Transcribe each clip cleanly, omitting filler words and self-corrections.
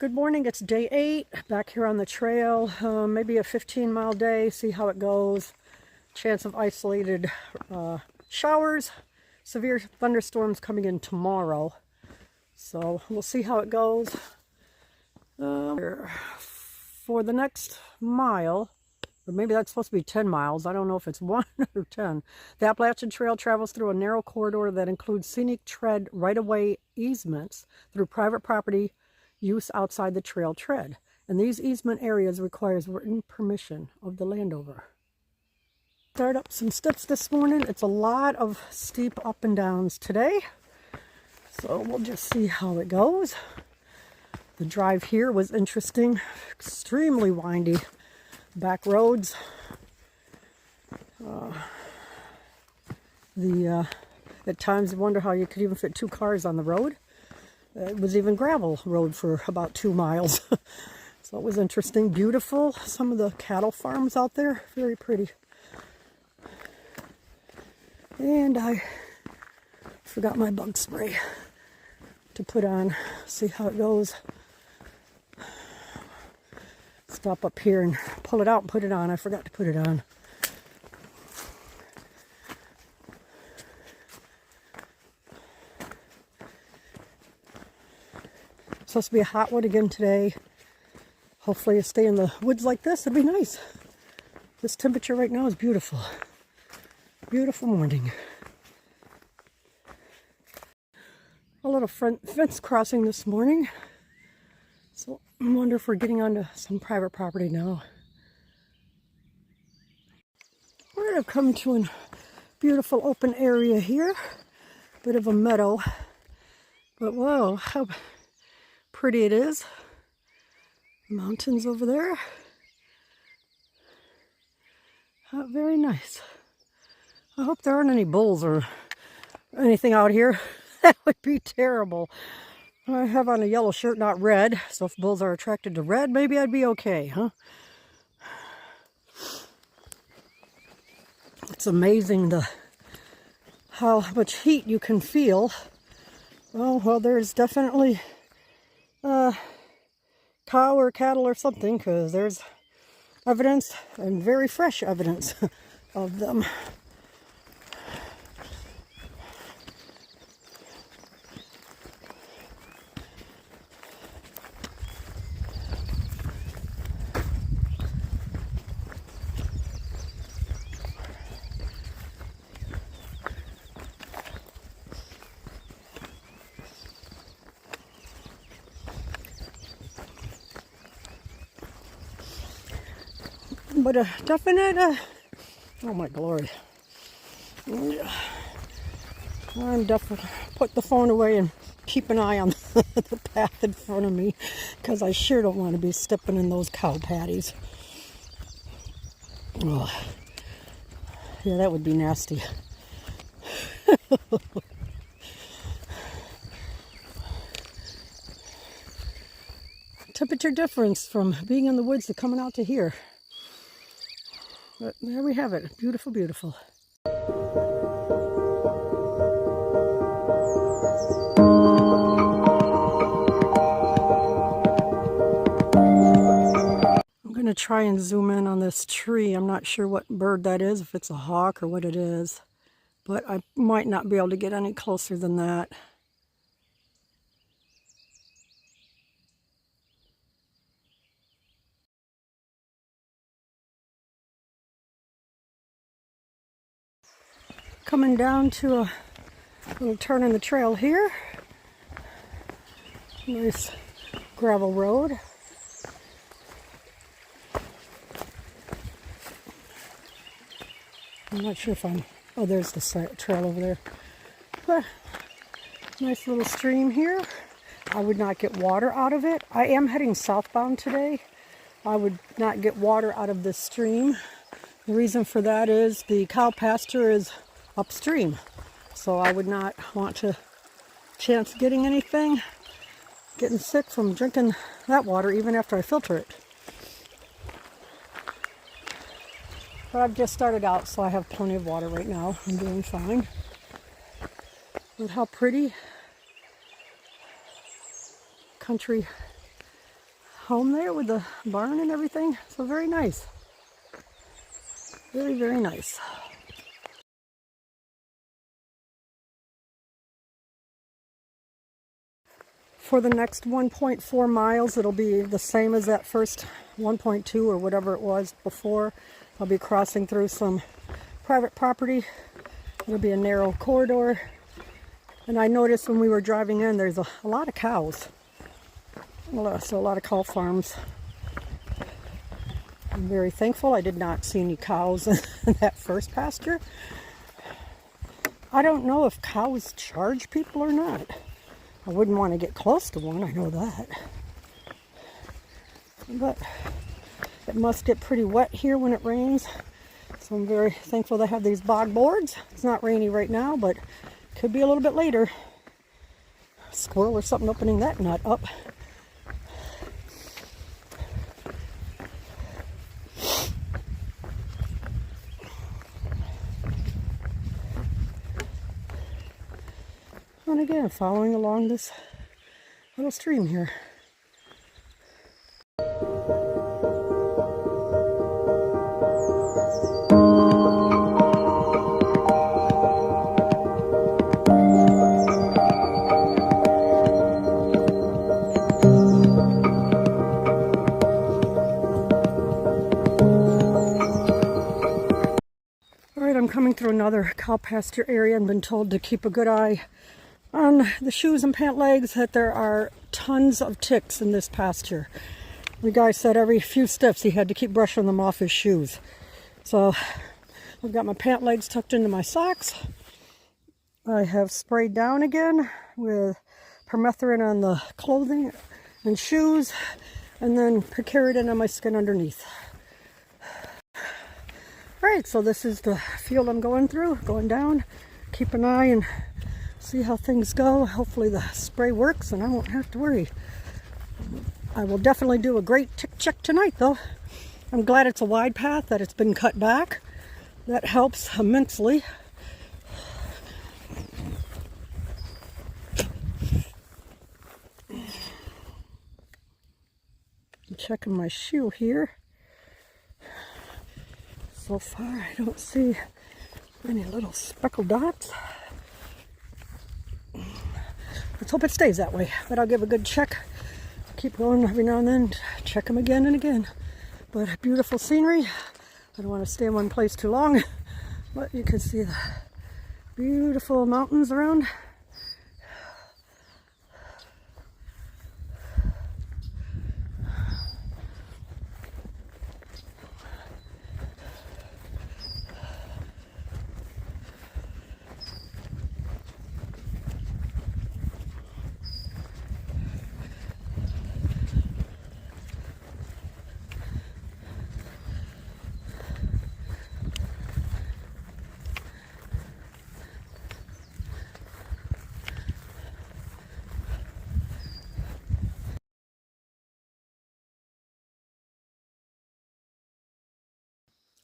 Good morning, it's day 8, back here on the trail, maybe a 15-mile day, see how it goes. Chance of isolated showers, severe thunderstorms coming in tomorrow. So we'll see how it goes. For the next mile, or maybe that's supposed to be 10 miles, I don't know if it's 1 or 10. The Appalachian Trail travels through a narrow corridor that includes scenic tread right-of-way easements through private property use outside the trail tread, and these easement areas requires written permission of the landowner. Start up some steps this morning. It's a lot of steep up and downs today, so we'll just see how it goes. The drive here was interesting, extremely windy back roads. At times you wonder how you could even fit 2 cars on the road. It was even gravel road for about 2 miles. So it was interesting, beautiful. Some of the cattle farms out there, very pretty. And I forgot my bug spray to put on. See how it goes. Stop up here and pull it out and put it on. I forgot to put it on. Supposed to be a hot one again today. Hopefully you stay in the woods like this. It'd be nice. This temperature right now is beautiful. Beautiful morning. A little front fence crossing this morning. So I wonder if we're getting onto some private property now. We're going to come to a beautiful open area here. Bit of a meadow. But whoa, how pretty it is. Mountains over there. Very nice. I hope there aren't any bulls or anything out here. That would be terrible. I have on a yellow shirt, not red, so if bulls are attracted to red, maybe I'd be okay, huh? It's amazing how much heat you can feel. Well, there's definitely cow or cattle or something, because there's evidence, and very fresh evidence of them. But a definite, oh my glory. I'm definitely put the phone away and keep an eye on the path in front of me, because I sure don't want to be stepping in those cow patties. Oh, yeah, that would be nasty. Temperature difference from being in the woods to coming out to here. But there we have it. Beautiful, beautiful. I'm going to try and zoom in on this tree. I'm not sure what bird that is, if it's a hawk or what it is. But I might not be able to get any closer than that. Coming down to a little turn in the trail here. Nice gravel road. I'm not sure if oh, there's the trail over there. But nice little stream here. I would not get water out of it. I am heading southbound today. I would not get water out of this stream. The reason for that is the cow pasture is upstream, so I would not want to chance getting sick from drinking that water even after I filter it. But I've just started out, so I have plenty of water right now. I'm doing fine. But how pretty country home there with the barn and everything. So very nice. Very, very nice. For the next 1.4 miles, it'll be the same as that first 1.2 or whatever it was before. I'll be crossing through some private property. It'll be a narrow corridor. And I noticed when we were driving in, there's a lot of cows. So a lot of cow farms. I'm very thankful I did not see any cows in that first pasture. I don't know if cows charge people or not. I wouldn't want to get close to one, I know that. But it must get pretty wet here when it rains. So I'm very thankful they have these bog boards. It's not rainy right now, but could be a little bit later. Squirrel or something opening that nut up. And again, following along this little stream here. Alright, I'm coming through another cow pasture area and been told to keep a good eye on the shoes and pant legs, that there are tons of ticks in this pasture. The guy said every few steps he had to keep brushing them off his shoes. So I've got my pant legs tucked into my socks. I have sprayed down again with permethrin on the clothing and shoes, and then picaridin on my skin underneath. Alright, so this is the field I'm going through, going down. Keep an eye and see how things go. Hopefully the spray works and I won't have to worry. I will definitely do a great tick check tonight though. I'm glad it's a wide path, that it's been cut back. That helps immensely. I'm checking my shoe here. So far I don't see any little speckled dots. Let's hope it stays that way, but I'll give a good check. Keep going every now and then, check them again and again. But beautiful scenery. I don't want to stay in one place too long, but you can see the beautiful mountains around.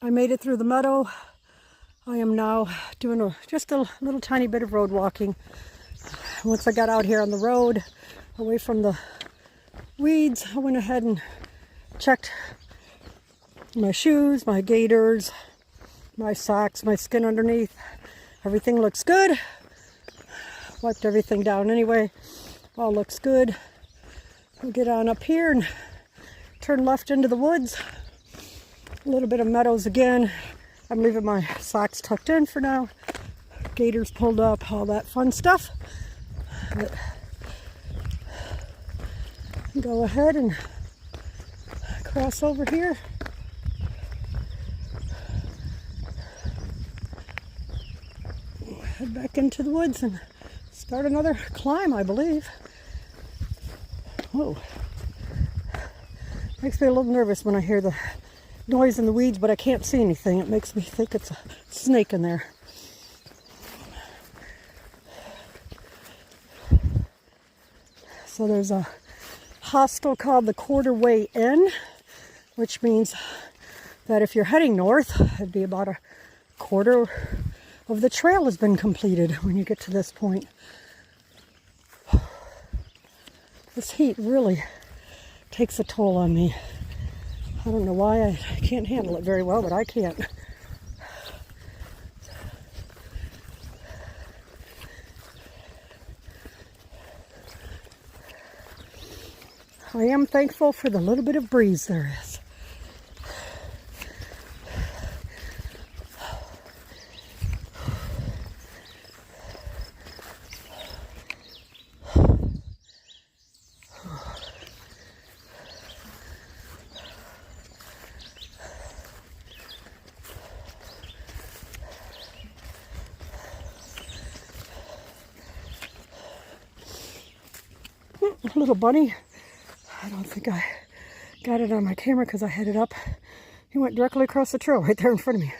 I made it through the meadow. I am now doing just a little tiny bit of road walking. Once I got out here on the road, away from the weeds, I went ahead and checked my shoes, my gaiters, my socks, my skin underneath. Everything looks good. Wiped everything down anyway. All looks good. We'll get on up here and turn left into the woods. A little bit of meadows again. I'm leaving my socks tucked in for now. Gaiters pulled up, all that fun stuff. But go ahead and cross over here. Head back into the woods and start another climb, I believe. Whoa. Makes me a little nervous when I hear the noise in the weeds, but I can't see anything. It makes me think it's a snake in there. So there's a hostel called the Quarterway Inn, which means that if you're heading north, it'd be about a quarter of the trail has been completed when you get to this point. This heat really takes a toll on me. I don't know why I can't handle it very well, but I can't. I am thankful for the little bit of breeze there is. Little bunny. I don't think I got it on my camera because I had it up. He went directly across the trail right there in front of me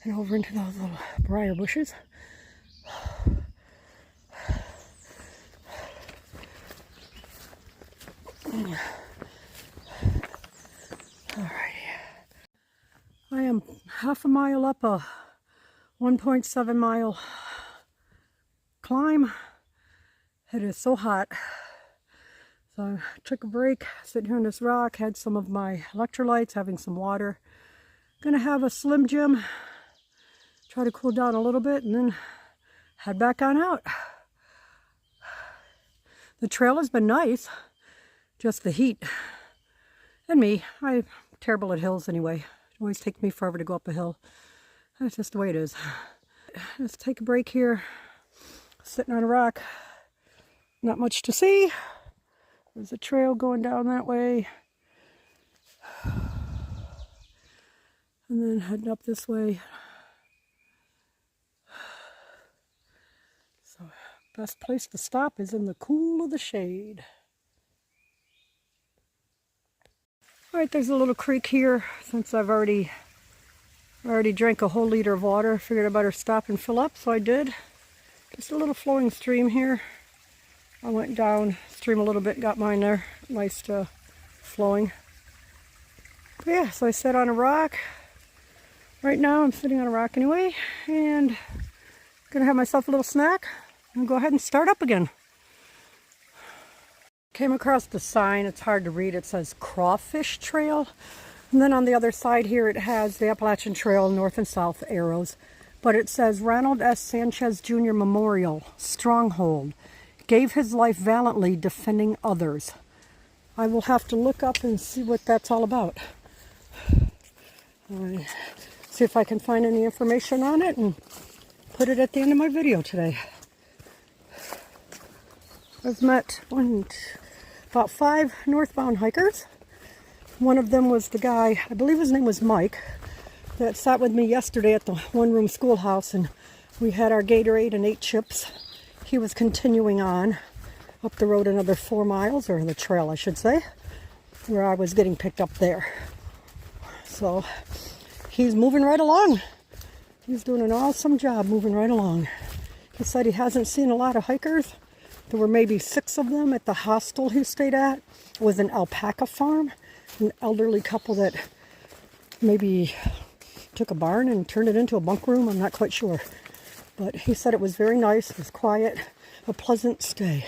and over into those little briar bushes. Alright. I am half a mile up a 1.7 mile climb. It is so hot. So I took a break, sitting here on this rock, had some of my electrolytes, having some water. Gonna have a Slim Jim, try to cool down a little bit, and then head back on out. The trail has been nice, just the heat. And me, I'm terrible at hills anyway. It always takes me forever to go up a hill. That's just the way it is. Let's take a break here, sitting on a rock. Not much to see. There's a trail going down that way. And then heading up this way. So, best place to stop is in the cool of the shade. Alright, there's a little creek here. Since I've already drank a whole liter of water, figured I better stop and fill up, so I did. Just a little flowing stream here. I went downstream a little bit, got mine there, nice flowing. But yeah, so I sat on a rock. Right now I'm sitting on a rock anyway, and gonna have myself a little snack and go ahead and start up again. Came across the sign, it's hard to read, it says Crawfish Trail. And then on the other side here it has the Appalachian Trail, north and south arrows. But it says Ronald S. Sanchez Jr. Memorial, Stronghold. Gave his life valiantly defending others. I will have to look up and see what that's all about. See if I can find any information on it and put it at the end of my video today. I've met about 5 northbound hikers. One of them was the guy, I believe his name was Mike, that sat with me yesterday at the one-room schoolhouse, and we had our Gatorade and ate chips. He was continuing on up the road another 4 miles, or the trail I should say, where I was getting picked up there. So he's moving right along. He's doing an awesome job moving right along. He said he hasn't seen a lot of hikers. There were maybe 6 of them at the hostel he stayed at. It was an alpaca farm, an elderly couple that maybe took a barn and turned it into a bunk room. I'm not quite sure. But he said it was very nice, it was quiet, a pleasant stay.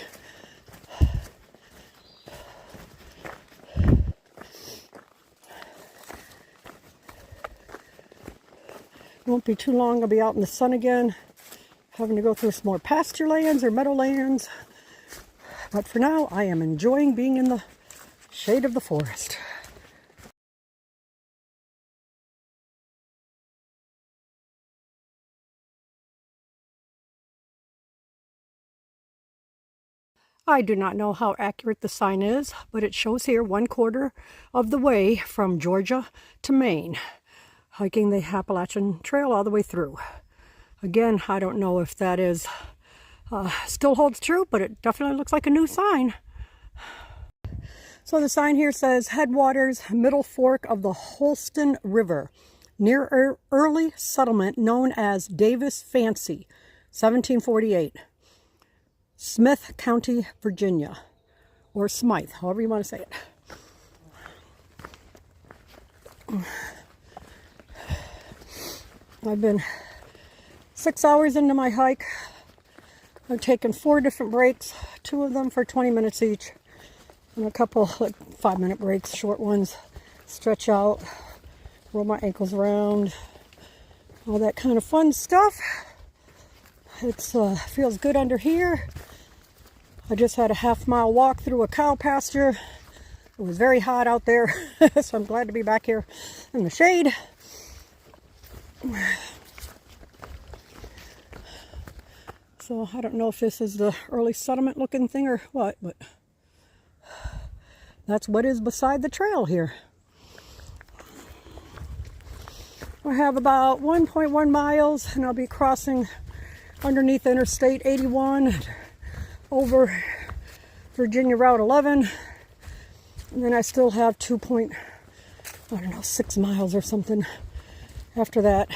It won't be too long, I'll be out in the sun again, having to go through some more pasture lands or meadowlands. But for now, I am enjoying being in the shade of the forest. I do not know how accurate the sign is, but it shows here 1/4 of the way from Georgia to Maine, hiking the Appalachian Trail all the way through. Again, I don't know if that is still holds true, but it definitely looks like a new sign. So the sign here says headwaters, middle fork of the Holston River, near early settlement known as Davis Fancy, 1748. Smith County, Virginia, or Smythe, however you want to say it. I've been 6 hours into my hike. I've taken 4 different breaks, 2 of them for 20 minutes each. And a couple like 5-minute breaks, short ones, stretch out, roll my ankles around, all that kind of fun stuff. It's feels good under here. I just had a half-mile walk through a cow pasture. It was very hot out there, so I'm glad to be back here in the shade. So I don't know if this is the early settlement looking thing or what, but that's what is beside the trail here. I have about 1.1 miles and I'll be crossing underneath Interstate 81 over Virginia Route 11. And then I still have 6 miles or something after that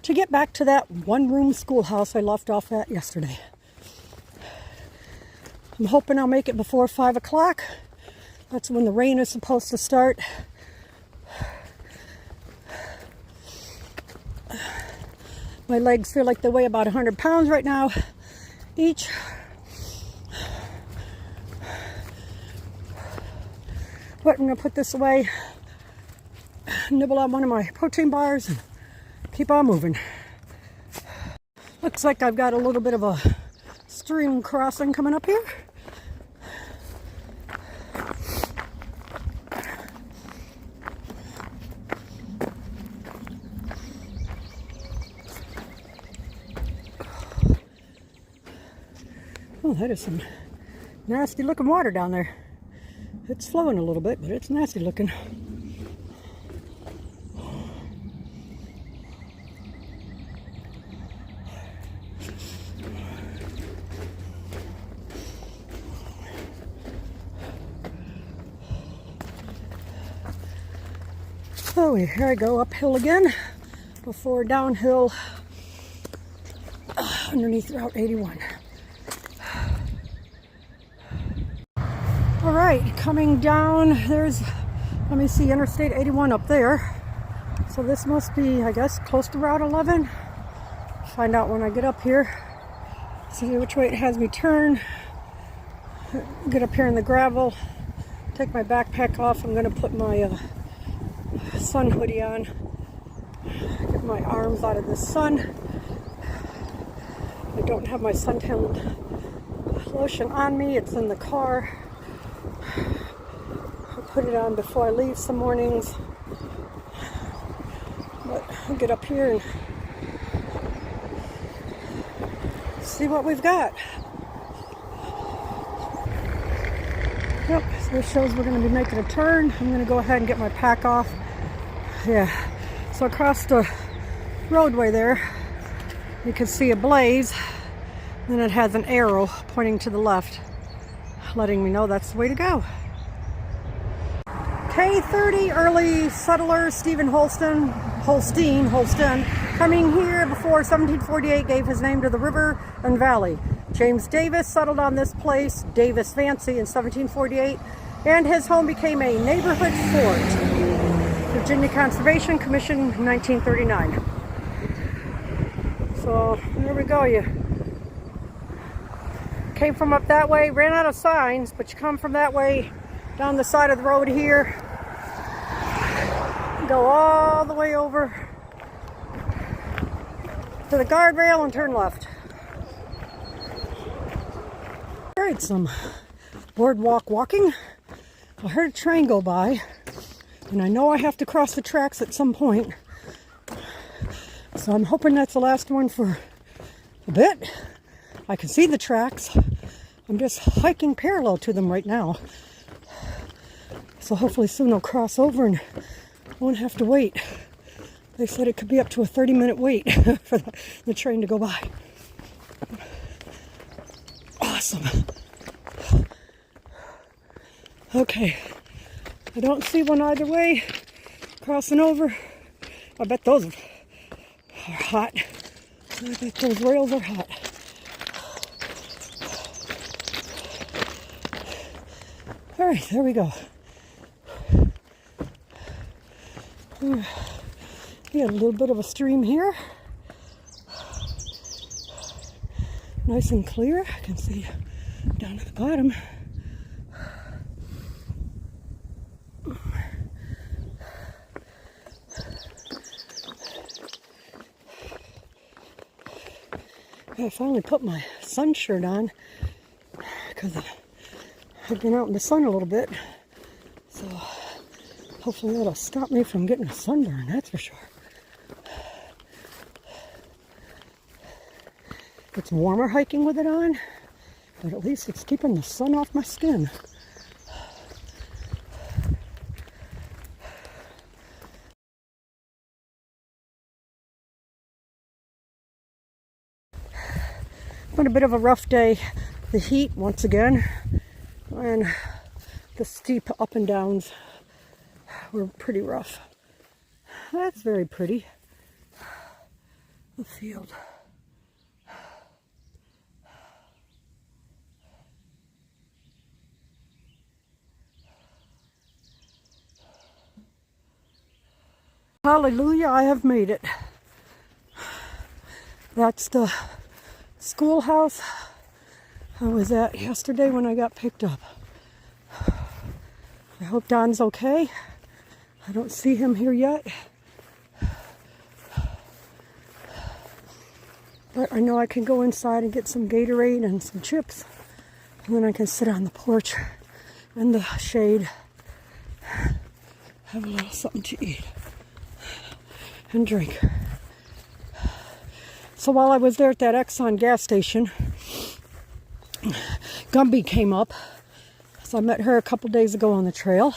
to get back to that one-room schoolhouse I left off at yesterday. I'm hoping I'll make it before 5 o'clock. That's when the rain is supposed to start. My legs feel like they weigh about 100 pounds right now each. But I'm going to put this away, nibble on one of my protein bars, and keep on moving. Looks like I've got a little bit of a stream crossing coming up here. Oh, that is some nasty looking water down there. It's flowing a little bit, but it's nasty looking. So here I go uphill again before downhill underneath Route 81. All right, coming down, let me see, Interstate 81 up there. So this must be, I guess, close to Route 11. Find out when I get up here. See which way it has me turn. Get up here in the gravel. Take my backpack off. I'm going to put my sun hoodie on. Get my arms out of the sun. I don't have my suntan lotion on me. It's in the car. I put it on before I leave some mornings. But I'll get up here and see what we've got. Yep, so this shows we're going to be making a turn. I'm going to go ahead and get my pack off. Yeah, so across the roadway there, you can see a blaze. Then it has an arrow pointing to the left, letting me know that's the way to go. K30 early settler Stephen Holston, coming here before 1748 gave his name to the river and valley. James Davis settled on this place, Davis Fancy, in 1748, and his home became a neighborhood fort. Virginia Conservation Commission, 1939. So there we go. You came from up that way, ran out of signs, but you come from that way down the side of the road here, go all the way over to the guardrail and turn left. All right, some boardwalk walking. I heard a train go by, and I know I have to cross the tracks at some point, so I'm hoping that's the last one for a bit. I can see the tracks. I'm just hiking parallel to them right now. So hopefully soon I'll cross over and won't have to wait. They said it could be up to a 30-minute wait for the train to go by. Awesome. Okay. I don't see one either way. Crossing over. I bet those are hot. I bet those rails are hot. All right, there we go. We had a little bit of a stream here. Nice and clear. I can see down at the bottom. I finally put my sun shirt on because I've been out in the sun a little bit. So hopefully that'll stop me from getting a sunburn, that's for sure. It's warmer hiking with it on, but at least it's keeping the sun off my skin. Been a bit of a rough day. The heat once again, and the steep up and downs were pretty rough. That's very pretty. The field. Hallelujah, I have made it. That's the schoolhouse I was at yesterday when I got picked up. I hope Don's okay. I don't see him here yet. But I know I can go inside and get some Gatorade and some chips. And then I can sit on the porch in the shade, have a little something to eat and drink. So while I was there at that Exxon gas station, Gumby came up. So I met her a couple days ago on the trail.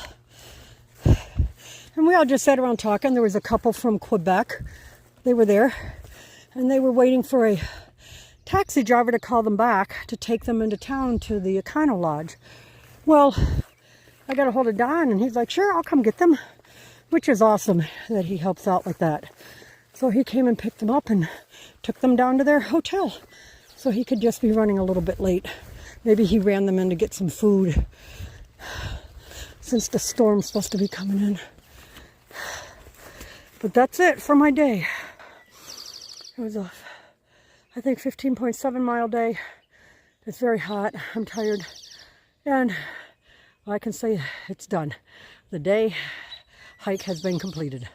And we all just sat around talking. There was a couple from Quebec. They were there. And they were waiting for a taxi driver to call them back to take them into town to the Econo Lodge. Well, I got a hold of Don and he's like, sure, I'll come get them. Which is awesome that he helps out like that. So he came and picked them up and took them down to their hotel. So he could just be running a little bit late. Maybe he ran them in to get some food since the storm's supposed to be coming in. But that's it for my day. It was a, I think, 15.7 mile day. It's very hot. I'm tired. And I can say it's done. The day hike has been completed.